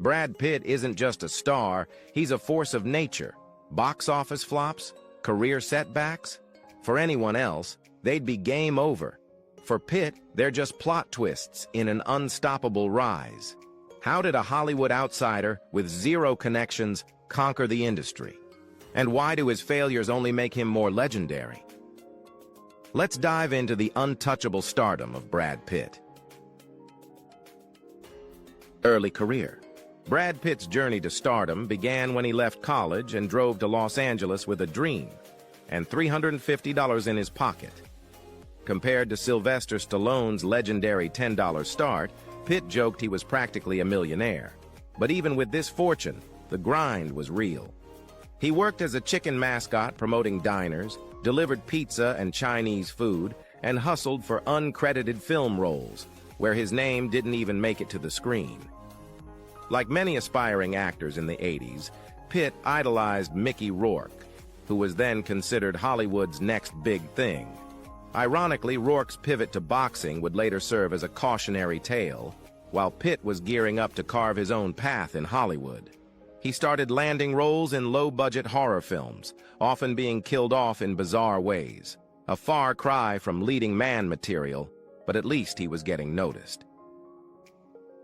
Brad Pitt isn't just a star, he's a force of nature. Box office flops? Career setbacks? For anyone else, they'd be game over. For Pitt, they're just plot twists in an unstoppable rise. How did a Hollywood outsider with zero connections conquer the industry? And why do his failures only make him more legendary? Let's dive into the untouchable stardom of Brad Pitt. Early career. Brad Pitt's journey to stardom began when he left college and drove to Los Angeles with a dream and $350 in his pocket. Compared to Sylvester Stallone's legendary $10 start, Pitt joked he was practically a millionaire. But even with this fortune, the grind was real. He worked as a chicken mascot promoting diners, delivered pizza and Chinese food, and hustled for uncredited film roles, where his name didn't even make it to the screen. Like many aspiring actors in the 80s, Pitt idolized Mickey Rourke, who was then considered Hollywood's next big thing. Ironically, Rourke's pivot to boxing would later serve as a cautionary tale, while Pitt was gearing up to carve his own path in Hollywood. He started landing roles in low-budget horror films, often being killed off in bizarre ways. A far cry from leading man material, but at least he was getting noticed.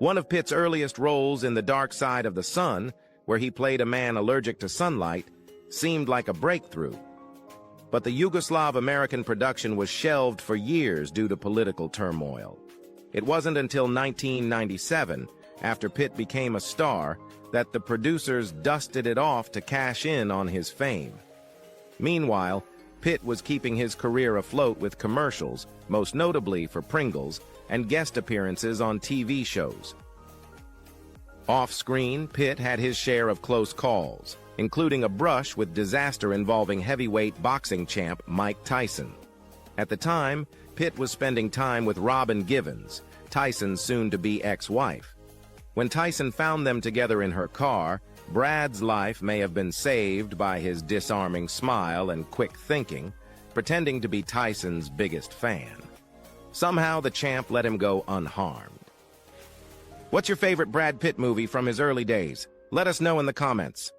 One of Pitt's earliest roles in The Dark Side of the Sun, where he played a man allergic to sunlight, seemed like a breakthrough. But the Yugoslav-American production was shelved for years due to political turmoil. It wasn't until 1997, after Pitt became a star, that the producers dusted it off to cash in on his fame. Meanwhile, Pitt was keeping his career afloat with commercials, most notably for Pringles, and guest appearances on TV shows. Off-screen, Pitt had his share of close calls, including a brush with disaster involving heavyweight boxing champ Mike Tyson. At the time, Pitt was spending time with Robin Givens, Tyson's soon-to-be ex-wife. When Tyson found them together in her car, Brad's life may have been saved by his disarming smile and quick thinking, pretending to be Tyson's biggest fan. Somehow, the champ let him go unharmed. What's your favorite Brad Pitt movie from his early days? Let us know in the comments.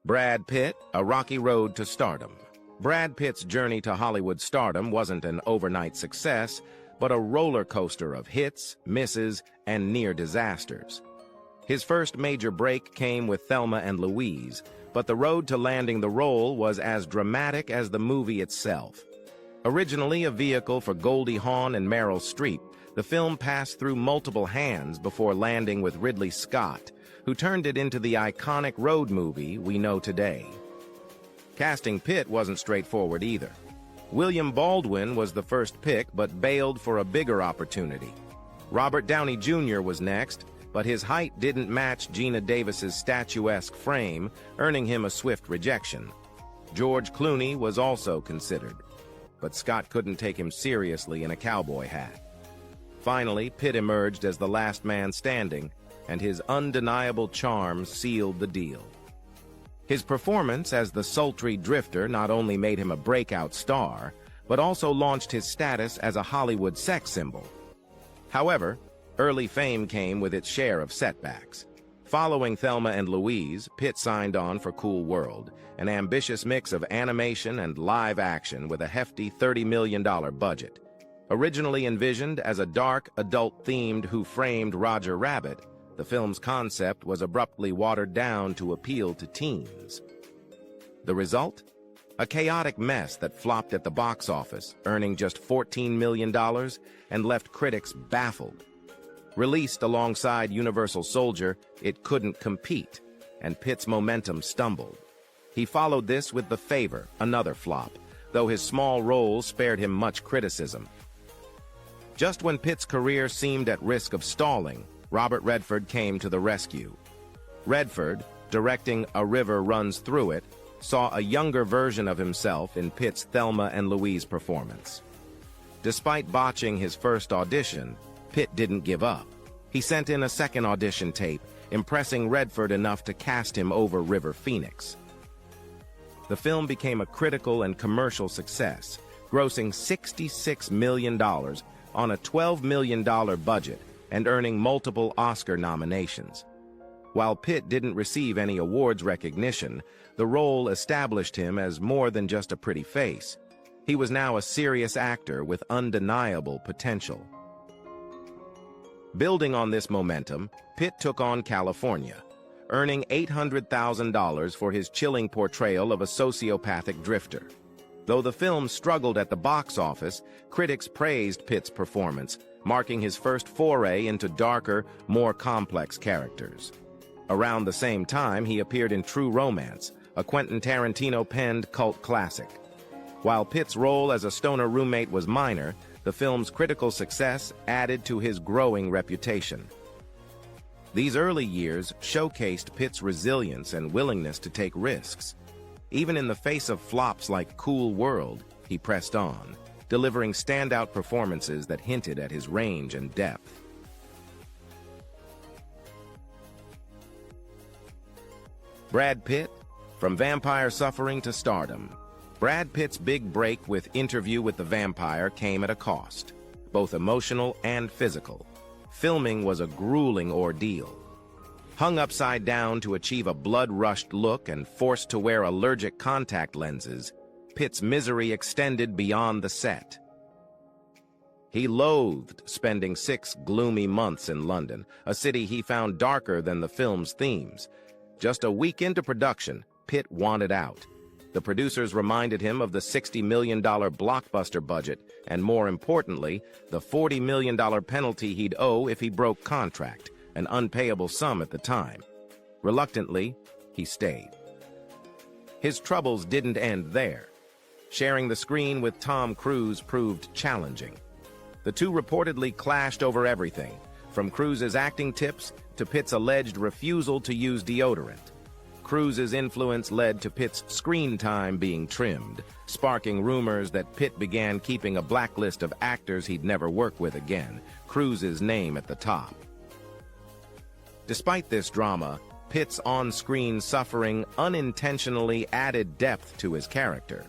Brad Pitt, A Rocky Road to Stardom. Brad Pitt's journey to Hollywood stardom wasn't an overnight success, but a roller coaster of hits, misses, and near disasters. His first major break came with Thelma and Louise, but the road to landing the role was as dramatic as the movie itself. Originally a vehicle for Goldie Hawn and Meryl Streep, the film passed through multiple hands before landing with Ridley Scott, who turned it into the iconic road movie we know today. Casting Pitt wasn't straightforward either. William Baldwin was the first pick but bailed for a bigger opportunity. Robert Downey Jr. was next, but his height didn't match Geena Davis's statuesque frame, earning him a swift rejection. George Clooney was also considered, but Scott couldn't take him seriously in a cowboy hat. Finally, Pitt emerged as the last man standing, and his undeniable charm sealed the deal. His performance as the sultry drifter not only made him a breakout star, but also launched his status as a Hollywood sex symbol. However, early fame came with its share of setbacks. Following Thelma and Louise, Pitt signed on for Cool World, an ambitious mix of animation and live action with a hefty $30 million budget. Originally envisioned as a dark, adult-themed Who Framed Roger Rabbit, the film's concept was abruptly watered down to appeal to teens. The result? A chaotic mess that flopped at the box office, earning just $14 million and left critics baffled. Released alongside Universal Soldier, it couldn't compete, and Pitt's momentum stumbled. He followed this with The Favor, another flop, though his small roles spared him much criticism. Just when Pitt's career seemed at risk of stalling, Robert Redford came to the rescue. Redford, directing A River Runs Through It, saw a younger version of himself in Pitt's Thelma and Louise performance. Despite botching his first audition, Pitt didn't give up. He sent in a second audition tape, impressing Redford enough to cast him over River Phoenix. The film became a critical and commercial success, grossing $66 million, on a $12 million budget and earning multiple Oscar nominations. While Pitt didn't receive any awards recognition, the role established him as more than just a pretty face. He was now a serious actor with undeniable potential. Building on this momentum, Pitt took on California, earning $800,000 for his chilling portrayal of a sociopathic drifter. Though the film struggled at the box office, critics praised Pitt's performance, marking his first foray into darker, more complex characters. Around the same time, he appeared in True Romance, a Quentin Tarantino-penned cult classic. While Pitt's role as a stoner roommate was minor, the film's critical success added to his growing reputation. These early years showcased Pitt's resilience and willingness to take risks. Even in the face of flops like Cool World, he pressed on, delivering standout performances that hinted at his range and depth. Brad Pitt, from vampire suffering to stardom. Brad Pitt's big break with Interview with the Vampire came at a cost, both emotional and physical. Filming was a grueling ordeal. Hung upside down to achieve a blood-rushed look and forced to wear allergic contact lenses, Pitt's misery extended beyond the set. He loathed spending 6 gloomy months in London, a city he found darker than the film's themes. Just a week into production, Pitt wanted out. The producers reminded him of the $60 million blockbuster budget, and more importantly, the $40 million penalty he'd owe if he broke contract, an unpayable sum at the time. Reluctantly, he stayed. His troubles didn't end there. Sharing the screen with Tom Cruise proved challenging. The two reportedly clashed over everything, from Cruise's acting tips to Pitt's alleged refusal to use deodorant. Cruise's influence led to Pitt's screen time being trimmed, sparking rumors that Pitt began keeping a blacklist of actors he'd never work with again, Cruise's name at the top. Despite this drama, Pitt's on-screen suffering unintentionally added depth to his character.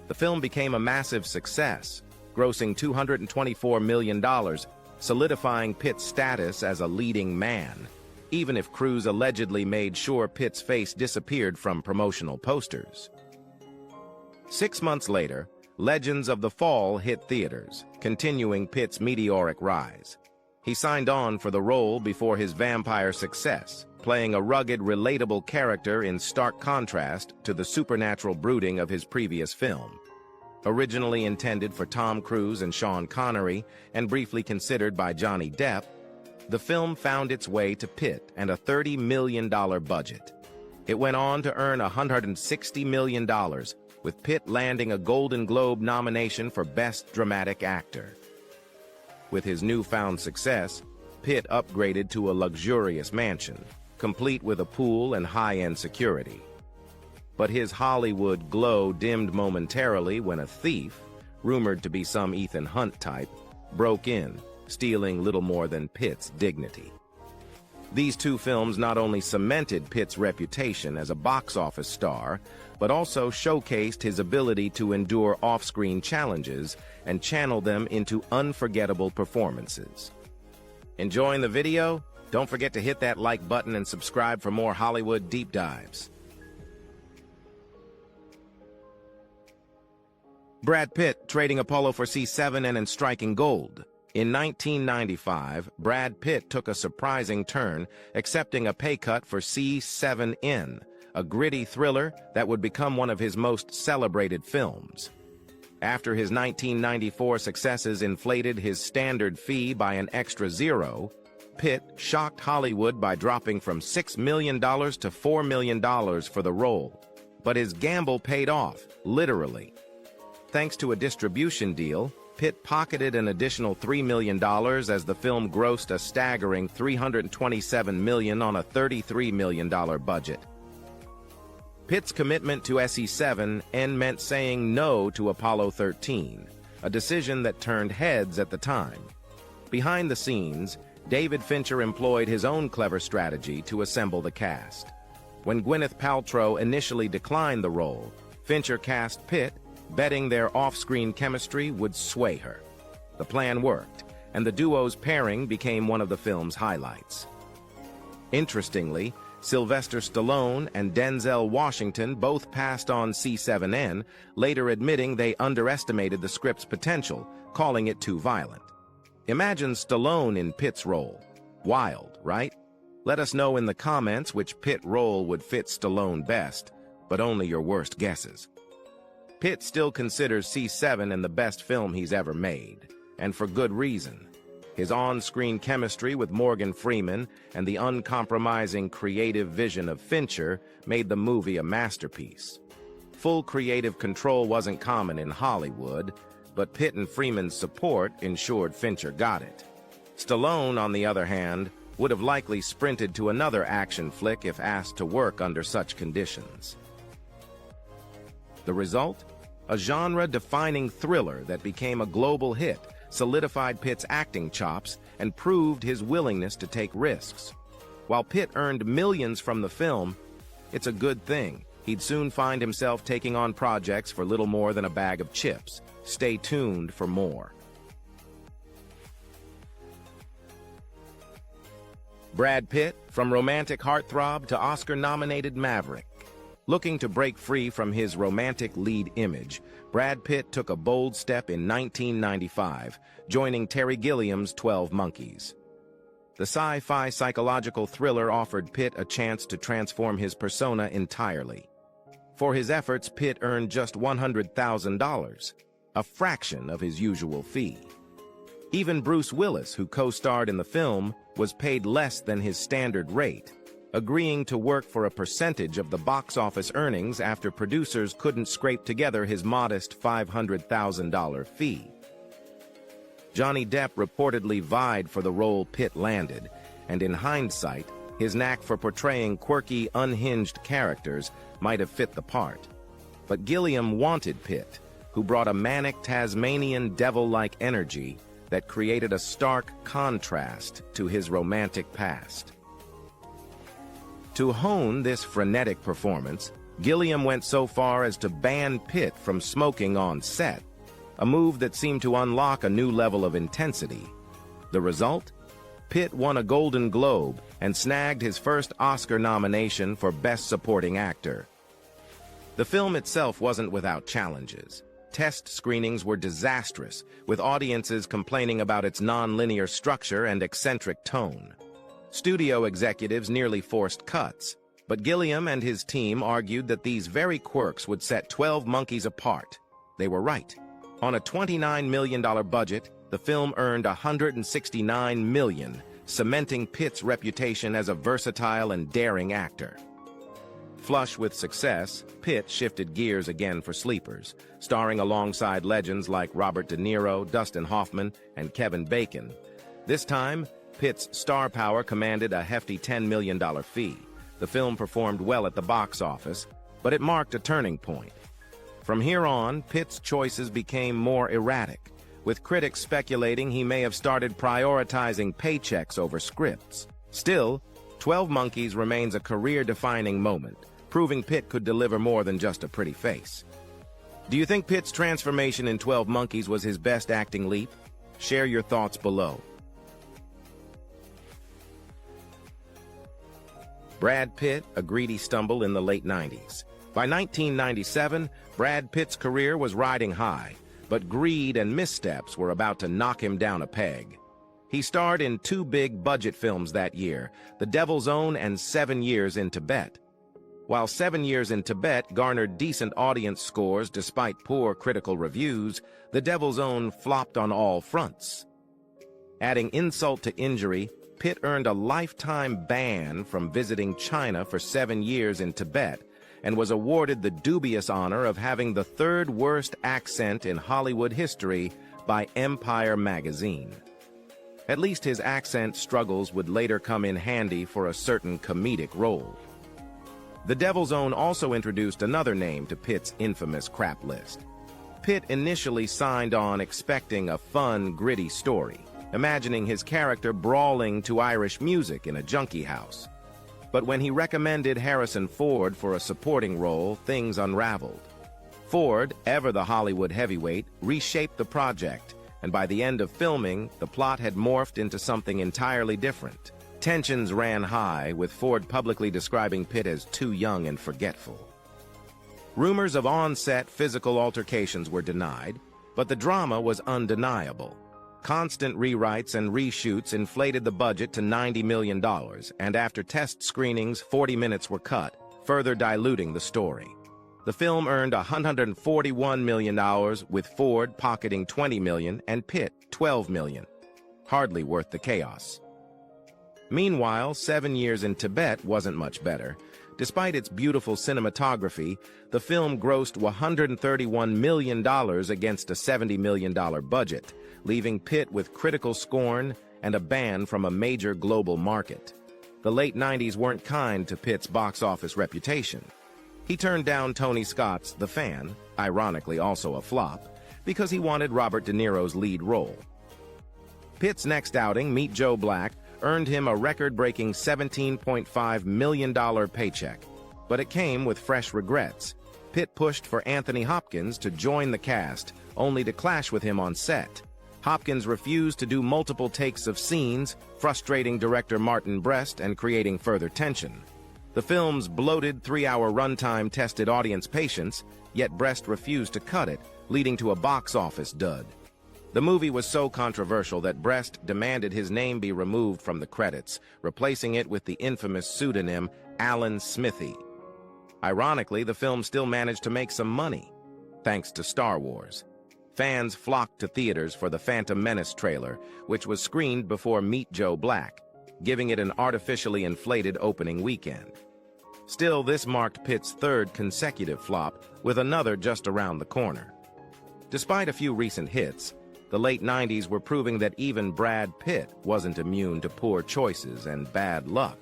The film became a massive success, grossing $224 million, solidifying Pitt's status as a leading man, even if Cruise allegedly made sure Pitt's face disappeared from promotional posters. 6 months later, Legends of the Fall hit theaters, continuing Pitt's meteoric rise. He signed on for the role before his vampire success, playing a rugged, relatable character in stark contrast to the supernatural brooding of his previous film. Originally intended for Tom Cruise and Sean Connery, and briefly considered by Johnny Depp, the film found its way to Pitt and a $30 million budget. It went on to earn $160 million, with Pitt landing a Golden Globe nomination for Best Dramatic Actor. With his newfound success, Pitt upgraded to a luxurious mansion, complete with a pool and high-end security. But his Hollywood glow dimmed momentarily when a thief, rumored to be some Ethan Hunt type, broke in, stealing little more than Pitt's dignity. These two films not only cemented Pitt's reputation as a box office star, but also showcased his ability to endure off-screen challenges and channel them into unforgettable performances. Enjoying the video? Don't forget to hit that like button and subscribe for more Hollywood deep dives. Brad Pitt trading Apollo for C7N and striking gold. In 1995, Brad Pitt took a surprising turn, accepting a pay cut for C7N, a gritty thriller that would become one of his most celebrated films. After his 1994 successes inflated his standard fee by an extra zero, Pitt shocked Hollywood by dropping from $6 million to $4 million for the role. But his gamble paid off, literally. Thanks to a distribution deal, Pitt pocketed an additional $3 million as the film grossed a staggering $327 million on a $33 million budget. Pitt's commitment to SE7N meant saying no to Apollo 13, a decision that turned heads at the time. Behind the scenes, David Fincher employed his own clever strategy to assemble the cast. When Gwyneth Paltrow initially declined the role, Fincher cast Pitt, betting their off-screen chemistry would sway her. The plan worked, and the duo's pairing became one of the film's highlights. Interestingly, Sylvester Stallone and Denzel Washington both passed on C7N, later admitting they underestimated the script's potential, calling it too violent. Imagine Stallone in Pitt's role. Wild, right? Let us know in the comments which Pitt role would fit Stallone best, but only your worst guesses. Pitt still considers C7N the best film he's ever made, and for good reason. His on-screen chemistry with Morgan Freeman and the uncompromising creative vision of Fincher made the movie a masterpiece. Full creative control wasn't common in Hollywood, but Pitt and Freeman's support ensured Fincher got it. Stallone, on the other hand, would have likely sprinted to another action flick if asked to work under such conditions. The result? A genre-defining thriller that became a global hit, solidified Pitt's acting chops, and proved his willingness to take risks. While Pitt earned millions from the film, it's a good thing. He'd soon find himself taking on projects for little more than a bag of chips. Stay tuned for more. Brad Pitt, from romantic heartthrob to Oscar-nominated maverick. Looking to break free from his romantic lead image, Brad Pitt took a bold step in 1995, joining Terry Gilliam's 12 Monkeys. The sci-fi psychological thriller offered Pitt a chance to transform his persona entirely. For his efforts, Pitt earned just $100,000, a fraction of his usual fee. Even Bruce Willis, who co-starred in the film, was paid less than his standard rate, agreeing to work for a percentage of the box office earnings after producers couldn't scrape together his modest $500,000 fee. Johnny Depp reportedly vied for the role Pitt landed, and in hindsight, his knack for portraying quirky, unhinged characters might have fit the part. But Gilliam wanted Pitt, who brought a manic Tasmanian devil-like energy that created a stark contrast to his romantic past. To hone this frenetic performance, Gilliam went so far as to ban Pitt from smoking on set, a move that seemed to unlock a new level of intensity. The result? Pitt won a Golden Globe and snagged his first Oscar nomination for Best Supporting Actor. The film itself wasn't without challenges. Test screenings were disastrous, with audiences complaining about its non-linear structure and eccentric tone. Studio executives nearly forced cuts, but Gilliam and his team argued that these very quirks would set 12 Monkeys apart. They were right. On a $29 million budget, the film earned $169 million, cementing Pitt's reputation as a versatile and daring actor. Flush with success, Pitt shifted gears again for sleepers, starring alongside legends like Robert De Niro, Dustin Hoffman, and Kevin Bacon. This time, Pitt's star power commanded a hefty $10 million fee. The film performed well at the box office, but it marked a turning point. From here on, Pitt's choices became more erratic, with critics speculating he may have started prioritizing paychecks over scripts. Still, 12 Monkeys remains a career-defining moment, proving Pitt could deliver more than just a pretty face. Do you think Pitt's transformation in 12 Monkeys was his best acting leap? Share your thoughts below. Brad Pitt, a greedy stumble in the late 90s. By 1997, Brad Pitt's career was riding high, but greed and missteps were about to knock him down a peg. He starred in two big budget films that year, The Devil's Own and 7 Years in Tibet. While 7 Years in Tibet garnered decent audience scores despite poor critical reviews, The Devil's Own flopped on all fronts. Adding insult to injury, Pitt earned a lifetime ban from visiting China for 7 years in Tibet and was awarded the dubious honor of having the third worst accent in Hollywood history by Empire magazine. At least his accent struggles would later come in handy for a certain comedic role. The Devil's Own also introduced another name to Pitt's infamous crap list. Pitt initially signed on expecting a fun, gritty story, imagining his character brawling to Irish music in a junkie house. But when he recommended Harrison Ford for a supporting role, things unraveled. Ford, ever the Hollywood heavyweight, reshaped the project, and by the end of filming, the plot had morphed into something entirely different. Tensions ran high, with Ford publicly describing Pitt as too young and forgetful. Rumors of on-set physical altercations were denied, but the drama was undeniable. Constant rewrites and reshoots inflated the budget to $90 million, and after test screenings, 40 minutes were cut, further diluting the story. The film earned $141 million, with Ford pocketing $20 million and Pitt $12 million. Hardly worth the chaos. Meanwhile, 7 Years in Tibet wasn't much better. Despite its beautiful cinematography, the film grossed $131 million against a $70 million budget, leaving Pitt with critical scorn and a ban from a major global market. The late 90s weren't kind to Pitt's box office reputation. He turned down Tony Scott's The Fan, ironically also a flop, because he wanted Robert De Niro's lead role. Pitt's next outing, Meet Joe Black, earned him a record-breaking $17.5 million paycheck, but it came with fresh regrets. Pitt pushed for Anthony Hopkins to join the cast, only to clash with him on set. Hopkins refused to do multiple takes of scenes, frustrating director Martin Brest and creating further tension. The film's bloated 3-hour runtime tested audience patience, yet Brest refused to cut it, leading to a box office dud. The movie was so controversial that Brest demanded his name be removed from the credits, replacing it with the infamous pseudonym Alan Smithy. Ironically, the film still managed to make some money, thanks to Star Wars. Fans flocked to theaters for the Phantom Menace trailer, which was screened before Meet Joe Black, giving it an artificially inflated opening weekend. Still, this marked Pitt's third consecutive flop, with another just around the corner. Despite a few recent hits, the late 90s were proving that even Brad Pitt wasn't immune to poor choices and bad luck.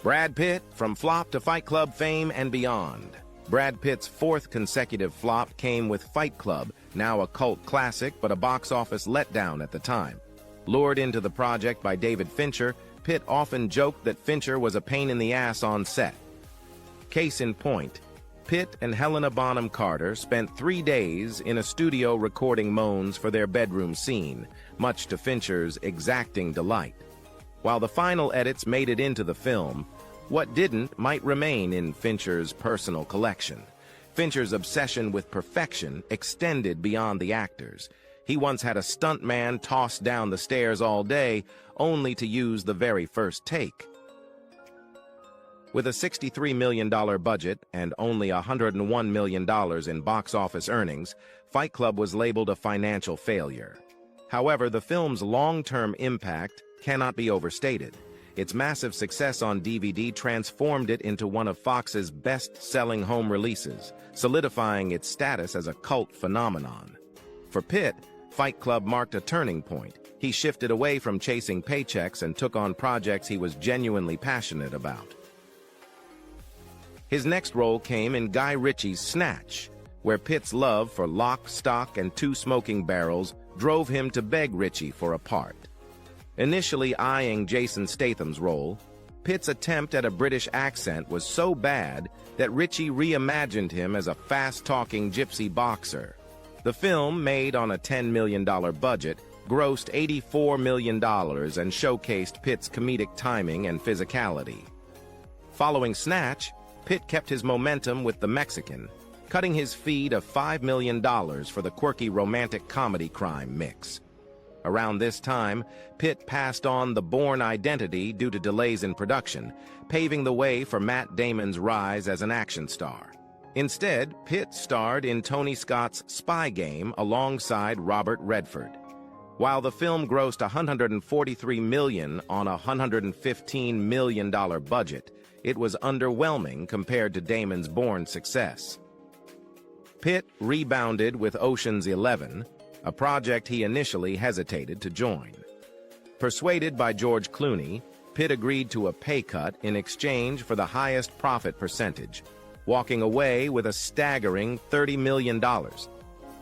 Brad Pitt, from flop to Fight Club fame and beyond. Brad Pitt's fourth consecutive flop came with Fight Club, now a cult classic but a box office letdown at the time. Lured into the project by David Fincher, Pitt often joked that Fincher was a pain in the ass on set. Case in point, Pitt and Helena Bonham Carter spent 3 days in a studio recording moans for their bedroom scene, much to Fincher's exacting delight. While the final edits made it into the film, what didn't might remain in Fincher's personal collection. Fincher's obsession with perfection extended beyond the actors. He once had a stuntman toss down the stairs all day, only to use the very first take. With a $63 million budget and only $101 million in box office earnings, Fight Club was labeled a financial failure. However, the film's long-term impact cannot be overstated. Its massive success on DVD transformed it into one of Fox's best-selling home releases, solidifying its status as a cult phenomenon. For Pitt, Fight Club marked a turning point. He shifted away from chasing paychecks and took on projects he was genuinely passionate about. His next role came in Guy Ritchie's Snatch, where Pitt's love for Lock, Stock, and Two Smoking Barrels drove him to beg Ritchie for a part. Initially eyeing Jason Statham's role, Pitt's attempt at a British accent was so bad that Ritchie reimagined him as a fast-talking gypsy boxer. The film, made on a $10 million budget, grossed $84 million and showcased Pitt's comedic timing and physicality. Following Snatch, Pitt kept his momentum with The Mexican, cutting his fee to $5 million for the quirky romantic comedy crime mix. Around this time, Pitt passed on The Bourne Identity due to delays in production, paving the way for Matt Damon's rise as an action star. Instead, Pitt starred in Tony Scott's Spy Game alongside Robert Redford. While the film grossed $143 million on a $115 million budget, it was underwhelming compared to Damon's Bourne success. Pitt rebounded with Ocean's 11, a project he initially hesitated to join. Persuaded by George Clooney, Pitt agreed to a pay cut in exchange for the highest profit percentage, walking away with a staggering $30 million.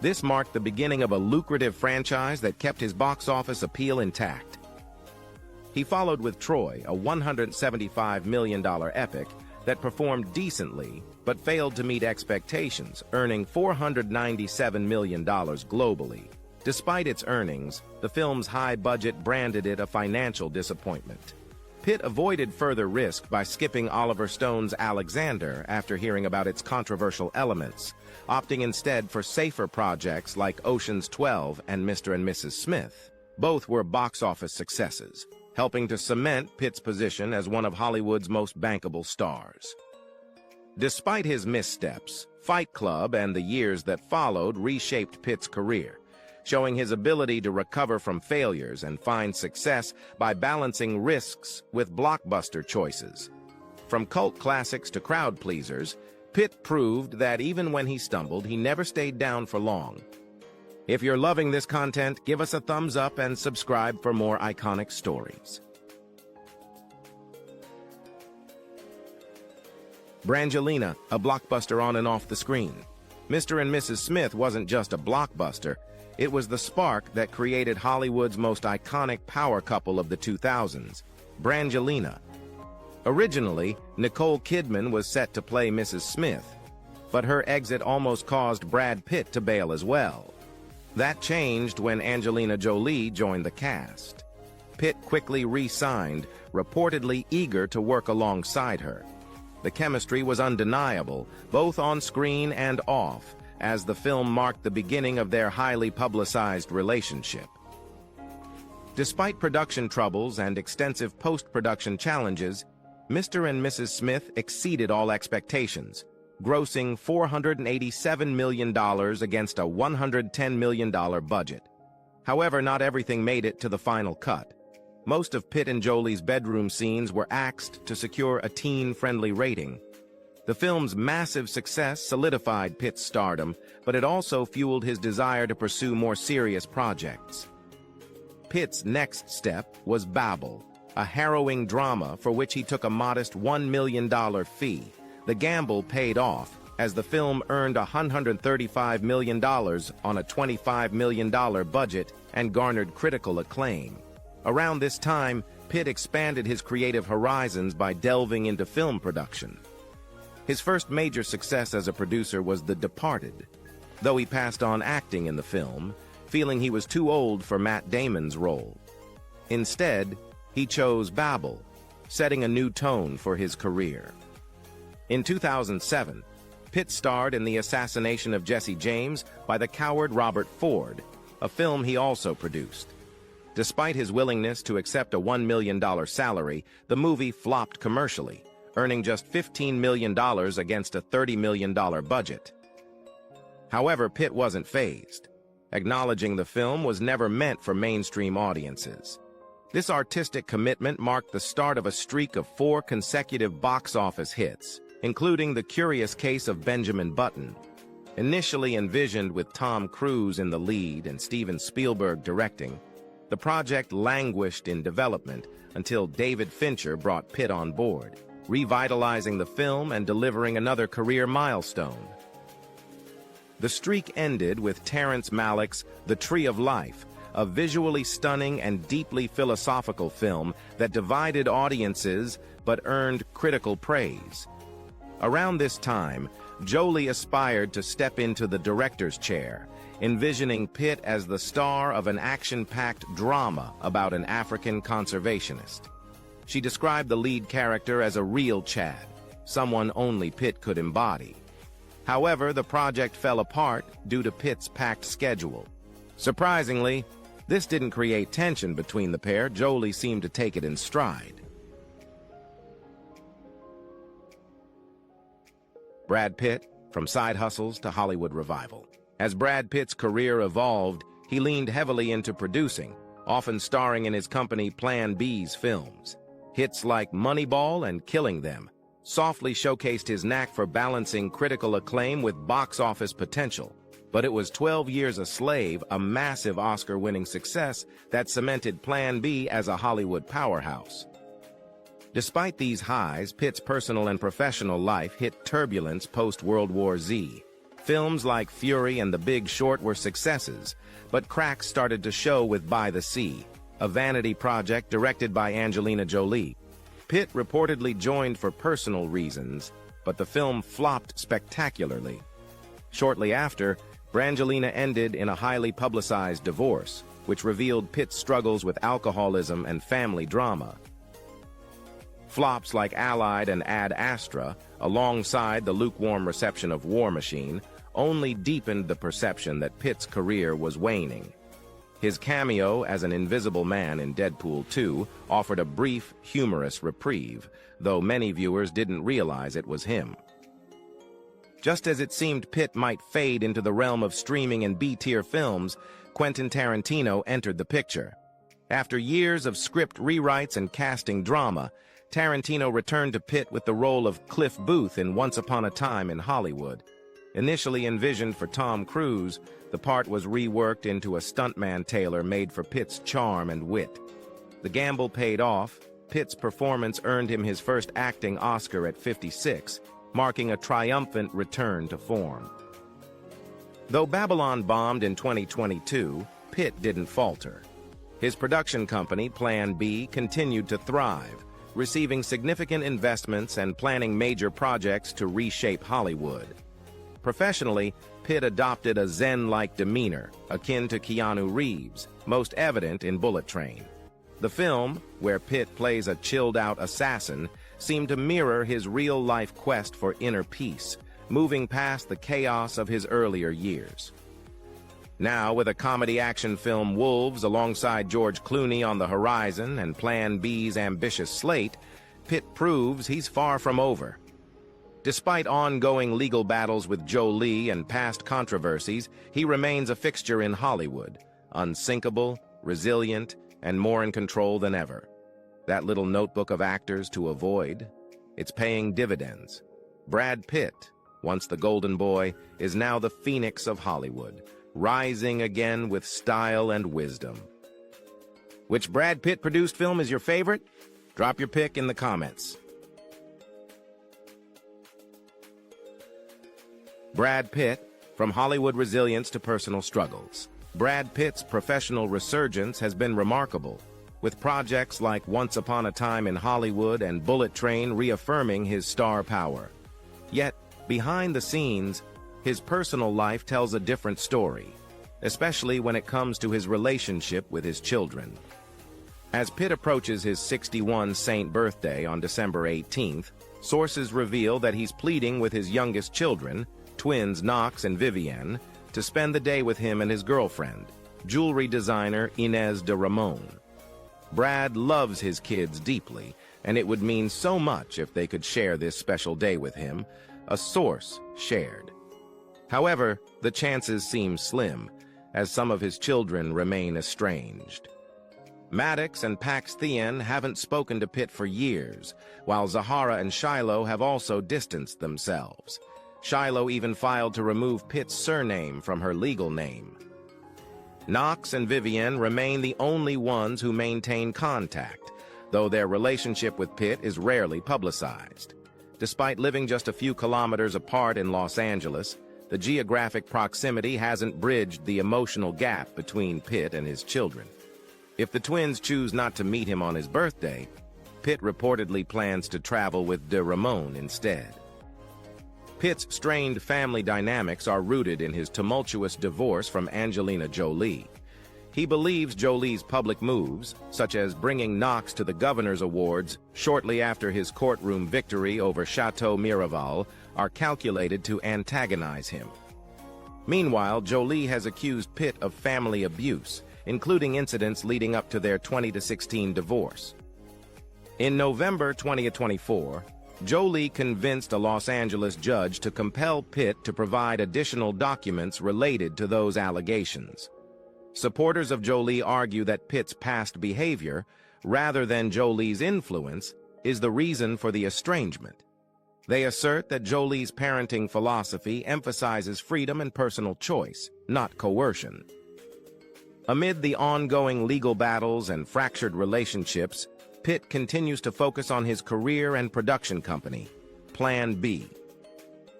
This marked the beginning of a lucrative franchise that kept his box office appeal intact. He followed with Troy, a $175 million epic that performed decently but failed to meet expectations, earning $497 million globally. Despite its earnings, the film's high budget branded it a financial disappointment. Pitt avoided further risk by skipping Oliver Stone's Alexander after hearing about its controversial elements, opting instead for safer projects like Ocean's 12 and Mr. and Mrs. Smith. Both were box office successes, helping to cement Pitt's position as one of Hollywood's most bankable stars. Despite his missteps, Fight Club and the years that followed reshaped Pitt's career, showing his ability to recover from failures and find success by balancing risks with blockbuster choices. From cult classics to crowd pleasers, Pitt proved that even when he stumbled, he never stayed down for long. If you're loving this content, give us a thumbs up and subscribe for more iconic stories. Brangelina, a blockbuster on and off the screen. Mr. and Mrs. Smith wasn't just a blockbuster, it was the spark that created Hollywood's most iconic power couple of the 2000s, Brangelina. Originally, Nicole Kidman was set to play Mrs. Smith, but her exit almost caused Brad Pitt to bail as well. That changed when Angelina Jolie joined the cast. Pitt quickly re-signed, reportedly eager to work alongside her. The chemistry was undeniable, both on screen and off, as the film marked the beginning of their highly publicized relationship. Despite production troubles and extensive post-production challenges, Mr. and Mrs. Smith exceeded all expectations, grossing $487 million against a $110 million budget. However, not everything made it to the final cut. Most of Pitt and Jolie's bedroom scenes were axed to secure a teen-friendly rating. The film's massive success solidified Pitt's stardom, but it also fueled his desire to pursue more serious projects. Pitt's next step was Babel, a harrowing drama for which he took a modest $1 million fee. The gamble paid off, as the film earned $135 million on a $25 million budget and garnered critical acclaim. Around this time, Pitt expanded his creative horizons by delving into film production. His first major success as a producer was The Departed, though he passed on acting in the film, feeling he was too old for Matt Damon's role. Instead, he chose Babel, setting a new tone for his career. In 2007, Pitt starred in The Assassination of Jesse James by the coward Robert Ford, a film he also produced. Despite his willingness to accept a $1 million salary, the movie flopped commercially, earning just $15 million against a $30 million budget. However, Pitt wasn't fazed, acknowledging the film was never meant for mainstream audiences. This artistic commitment marked the start of a streak of 4 consecutive box office hits, including The Curious Case of Benjamin Button. Initially envisioned with Tom Cruise in the lead and Steven Spielberg directing, the project languished in development until David Fincher brought Pitt on board, revitalizing the film and delivering another career milestone. The streak ended with Terrence Malick's The Tree of Life, a visually stunning and deeply philosophical film that divided audiences but earned critical praise. Around this time, Jolie aspired to step into the director's chair, envisioning Pitt as the star of an action-packed drama about an African conservationist. She described the lead character as a real Chad, someone only Pitt could embody. However, the project fell apart due to Pitt's packed schedule. Surprisingly, this didn't create tension between the pair. Jolie seemed to take it in stride. Brad Pitt, from side hustles to Hollywood revival. As Brad Pitt's career evolved, he leaned heavily into producing, often starring in his company Plan B's films. Hits like Moneyball and Killing Them softly showcased his knack for balancing critical acclaim with box office potential. But it was 12 Years a Slave, a massive Oscar-winning success, that cemented Plan B as a Hollywood powerhouse. Despite these highs, Pitt's personal and professional life hit turbulence post-World War Z. Films like Fury and The Big Short were successes, but cracks started to show with By the Sea, a vanity project directed by Angelina Jolie. Pitt reportedly joined for personal reasons, but the film flopped spectacularly. Shortly after, Brangelina ended in a highly publicized divorce, which revealed Pitt's struggles with alcoholism and family drama. Flops like Allied and Ad Astra, alongside the lukewarm reception of War Machine, only deepened the perception that Pitt's career was waning. His cameo as an invisible man in Deadpool 2 offered a brief, humorous reprieve, though many viewers didn't realize it was him. Just as it seemed Pitt might fade into the realm of streaming and B-tier films, Quentin Tarantino entered the picture. After years of script rewrites and casting drama, Tarantino returned to Pitt with the role of Cliff Booth in Once Upon a Time in Hollywood. Initially envisioned for Tom Cruise, the part was reworked into a stuntman tailor made for Pitt's charm and wit. The gamble paid off. Pitt's performance earned him his first acting Oscar at 56, marking a triumphant return to form. Though Babylon bombed in 2022, Pitt didn't falter. His production company, Plan B, continued to thrive, receiving significant investments and planning major projects to reshape Hollywood. Professionally, Pitt adopted a zen-like demeanor, akin to Keanu Reeves, most evident in Bullet Train. The film, where Pitt plays a chilled-out assassin, seemed to mirror his real-life quest for inner peace, moving past the chaos of his earlier years. Now, with a comedy action film Wolves alongside George Clooney on the horizon and Plan B's ambitious slate, Pitt proves he's far from over. Despite ongoing legal battles with Jolie and past controversies, he remains a fixture in Hollywood, unsinkable, resilient, and more in control than ever. That little notebook of actors to avoid, it's paying dividends. Brad Pitt, once the golden boy, is now the phoenix of Hollywood, rising again with style and wisdom. Which Brad Pitt-produced film is your favorite? Drop your pick in the comments. Brad Pitt, from Hollywood resilience to personal struggles. Brad Pitt's professional resurgence has been remarkable, with projects like Once Upon a Time in Hollywood and Bullet Train reaffirming his star power. Yet, behind the scenes, his personal life tells a different story, especially when it comes to his relationship with his children. As Pitt approaches his 61 Saint birthday on December 18th, sources reveal that he's pleading with his youngest children, twins Knox and Vivienne, to spend the day with him and his girlfriend, jewelry designer Inez de Ramon. Brad loves his kids deeply, and it would mean so much if they could share this special day with him, a source shared. However, the chances seem slim, as some of his children remain estranged. Maddox and Pax Thean haven't spoken to Pitt for years, while Zahara and Shiloh have also distanced themselves. Shiloh even filed to remove Pitt's surname from her legal name. Knox and Vivienne remain the only ones who maintain contact, though their relationship with Pitt is rarely publicized. Despite living just a few kilometers apart in Los Angeles, the geographic proximity hasn't bridged the emotional gap between Pitt and his children. If the twins choose not to meet him on his birthday, Pitt reportedly plans to travel with de Ramon instead. Pitt's strained family dynamics are rooted in his tumultuous divorce from Angelina Jolie. He believes Jolie's public moves, such as bringing Knox to the Governor's Awards shortly after his courtroom victory over Chateau Miraval, are calculated to antagonize him. Meanwhile, Jolie has accused Pitt of family abuse, including incidents leading up to their 2016 divorce. In November 2024, Jolie convinced a Los Angeles judge to compel Pitt to provide additional documents related to those allegations. Supporters of Jolie argue that Pitt's past behavior, rather than Jolie's influence, is the reason for the estrangement. They assert that Jolie's parenting philosophy emphasizes freedom and personal choice, not coercion. Amid the ongoing legal battles and fractured relationships, Pitt continues to focus on his career and production company, Plan B.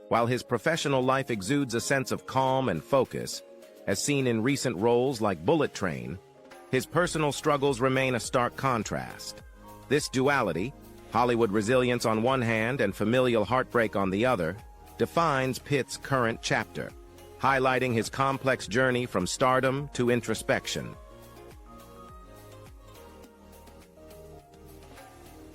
While his professional life exudes a sense of calm and focus, as seen in recent roles like Bullet Train, his personal struggles remain a stark contrast. This duality, Hollywood resilience on one hand and familial heartbreak on the other defines Pitt's current chapter, highlighting his complex journey from stardom to introspection.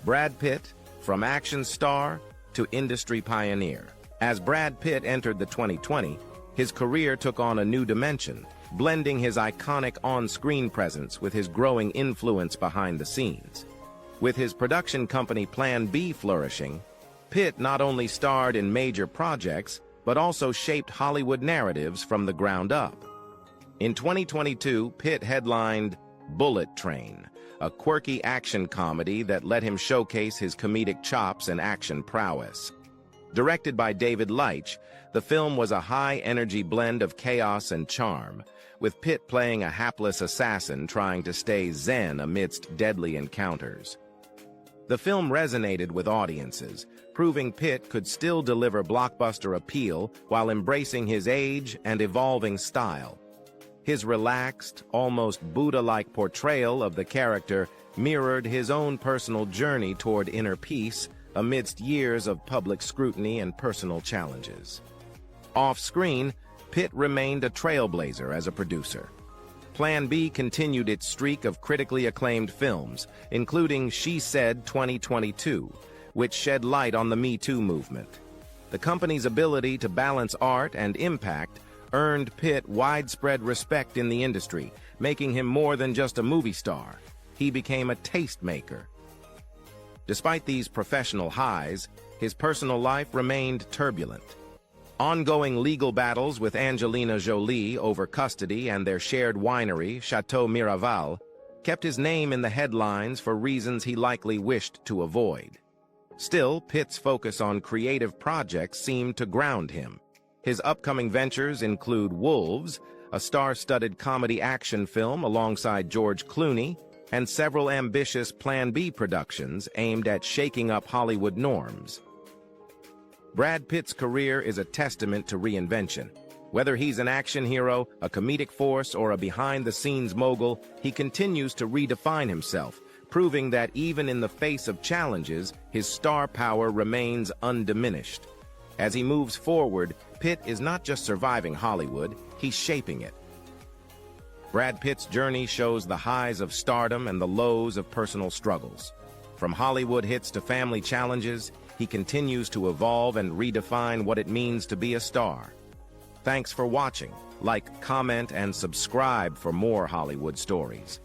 Brad Pitt, from action star to industry pioneer. As Brad Pitt entered the 2020s, his career took on a new dimension, blending his iconic on-screen presence with his growing influence behind the scenes. With his production company Plan B flourishing, Pitt not only starred in major projects, but also shaped Hollywood narratives from the ground up. In 2022, Pitt headlined Bullet Train, a quirky action comedy that let him showcase his comedic chops and action prowess. Directed by David Leitch, the film was a high-energy blend of chaos and charm, with Pitt playing a hapless assassin trying to stay zen amidst deadly encounters. The film resonated with audiences, proving Pitt could still deliver blockbuster appeal while embracing his age and evolving style. His relaxed, almost Buddha-like portrayal of the character mirrored his own personal journey toward inner peace amidst years of public scrutiny and personal challenges. Off-screen, Pitt remained a trailblazer as a producer. Plan B continued its streak of critically acclaimed films, including She Said 2022, which shed light on the Me Too movement. The company's ability to balance art and impact earned Pitt widespread respect in the industry, making him more than just a movie star. He became a tastemaker. Despite these professional highs, his personal life remained turbulent. Ongoing legal battles with Angelina Jolie over custody and their shared winery, Chateau Miraval, kept his name in the headlines for reasons he likely wished to avoid. Still, Pitt's focus on creative projects seemed to ground him. His upcoming ventures include Wolves, a star-studded comedy action film alongside George Clooney, and several ambitious Plan B productions aimed at shaking up Hollywood norms. Brad Pitt's career is a testament to reinvention. Whether he's an action hero, a comedic force, or a behind-the-scenes mogul, he continues to redefine himself, proving that even in the face of challenges, his star power remains undiminished. As he moves forward, Pitt is not just surviving Hollywood, he's shaping it. Brad Pitt's journey shows the highs of stardom and the lows of personal struggles. From Hollywood hits to family challenges, he continues to evolve and redefine what it means to be a star. Thanks for watching. Like, comment, and subscribe for more Hollywood stories.